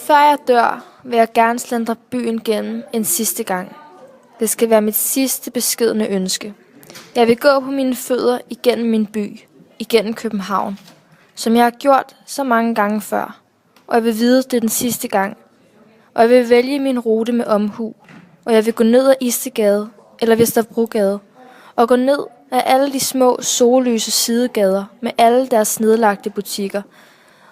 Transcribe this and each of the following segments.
Før jeg dør, vil jeg gerne slendre byen gennem en sidste gang. Det skal være mit sidste beskedne ønske. Jeg vil gå på mine fødder igennem min by, igennem København, som jeg har gjort så mange gange før. Og jeg vil vide, det er den sidste gang. Og jeg vil vælge min rute med omhu. Og jeg vil gå ned ad Istedgade eller Vesterbrogade. Og gå ned af alle de små solløse sidegader med alle deres nedlagte butikker.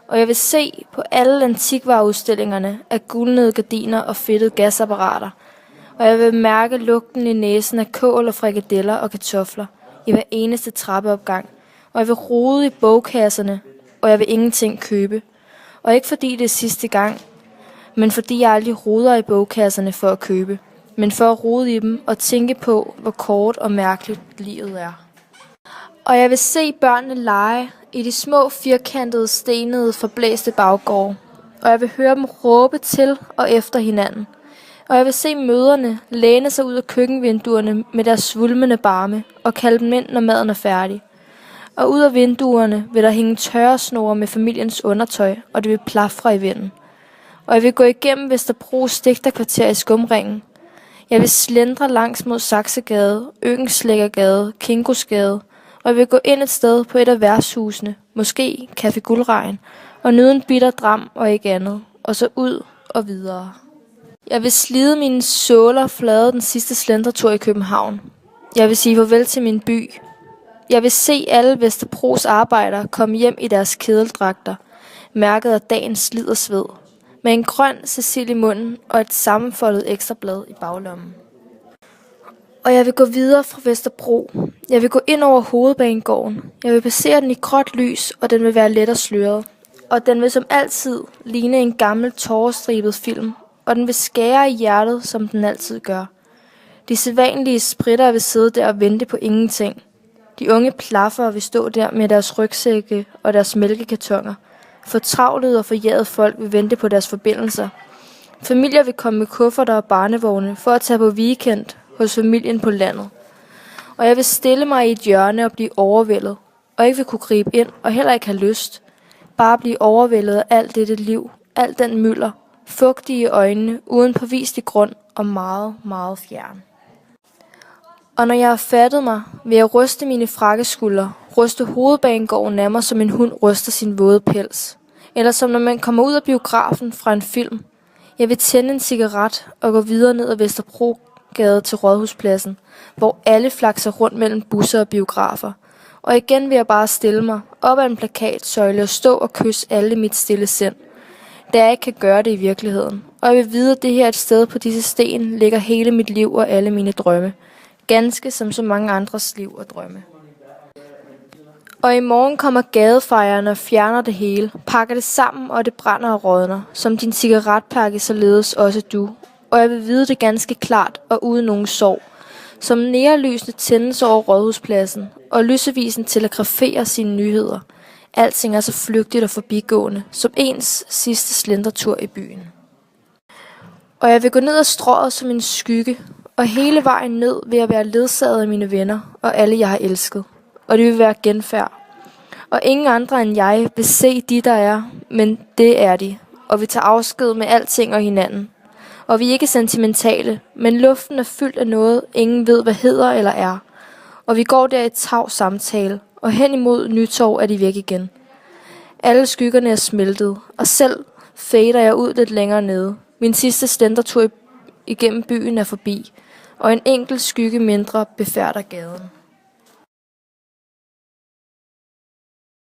Og jeg vil se på alle antikvareudstillingerne af gulnede gardiner og fedtede gasapparater. Og jeg vil mærke lugten i næsen af kål og frikadeller og kartofler i hver eneste trappeopgang. Og jeg vil rode i bogkasserne, og jeg vil ingenting købe. Og ikke fordi det er sidste gang, men fordi jeg aldrig roder i bogkasserne for at købe, men for at rode i dem og tænke på, hvor kort og mærkeligt livet er. Og jeg vil se børnene lege i de små firkantede, stenede, forblæste baggårde. Og jeg vil høre dem råbe til og efter hinanden. Og jeg vil se mødrene læne sig ud af køkkenvinduerne med deres svulmende barme og kalde dem ind, når maden er færdig. Og ud af vinduerne vil der hænge tørresnore med familiens undertøj, og det vil plafre i vinden. Og jeg vil gå igennem Vesterbro Stigterkvarter i Skumringen. Jeg vil slendre langs mod Saxegade, Økenslæggergade, Kingosgade, og jeg vil gå ind et sted på et af værtshusene, måske Café Guldregn, og nyde en bitter dram og ikke andet, og så ud og videre. Jeg vil slide mine såler flade den sidste slendretur i København. Jeg vil sige farvel til min by. Jeg vil se alle Vesterbros arbejdere komme hjem i deres kedeldragter, mærket af dagens slid og sved, med en grøn Cecil i munden og et sammenfoldet ekstrablad i baglommen. Og jeg vil gå videre fra Vesterbro. Jeg vil gå ind over Hovedbanegården. Jeg vil passere den i gråt lys, og den vil være let og sløret. Og den vil som altid ligne en gammel tårestribet film, og den vil skære i hjertet, som den altid gør. De sædvanlige spritter vil sidde der og vente på ingenting. De unge plaffer vil stå der med deres rygsække og deres mælkekartoner. Fortravlede og forjagede folk vil vente på deres forbindelser. Familier vil komme med kufferter og barnevogne for at tage på weekend hos familien på landet. Og jeg vil stille mig i et hjørne og blive overvældet, og ikke vil kunne gribe ind og heller ikke have lyst. Bare blive overvældet af alt dette liv, alt den mylder, fugtige øjnene, uden påviselig grund og meget, meget fjern. Og når jeg har fattet mig, vil jeg ryste mine frakkeskulder, ryste Hovedbanegården af mig, som en hund ryster sin våde pels. Eller som når man kommer ud af biografen fra en film. Jeg vil tænde en cigaret og gå videre ned ad Vesterbrogade til Rådhuspladsen, hvor alle flakser rundt mellem busser og biografer. Og igen vil jeg bare stille mig op ad en plakatsøjle og stå og kysse alle mit stille sind, da jeg ikke kan gøre det i virkeligheden. Og jeg vil vide, at det her et sted på disse sten ligger hele mit liv og alle mine drømme. Ganske som så mange andres liv og drømme. Og i morgen kommer gadefejerne og fjerner det hele, pakker det sammen, og det brænder og rådner, som din cigaretpakke således også du. Og jeg vil vide det ganske klart og uden nogen sorg, som nærlysene tændes over Rådhuspladsen, og lysevisen telegraferer sine nyheder. Alting er så flygtigt og forbigående, som ens sidste slendretur i byen. Og jeg vil gå ned ad strået som en skygge, og hele vejen ned vil jeg være ledsaget af mine venner og alle jeg har elsket. Og det vil være genfærd. Og ingen andre end jeg vil se de der er, men det er de. Og vi tager afsked med alting og hinanden. Og vi er ikke sentimentale, men luften er fyldt af noget, ingen ved hvad hedder eller er. Og vi går der i et tavs samtale, og hen imod Nytorv er de væk igen. Alle skyggerne er smeltet, og selv fader jeg ud lidt længere nede. Min sidste slendretur igennem byen er forbi, og en enkelt skygge mindre befærder gaden.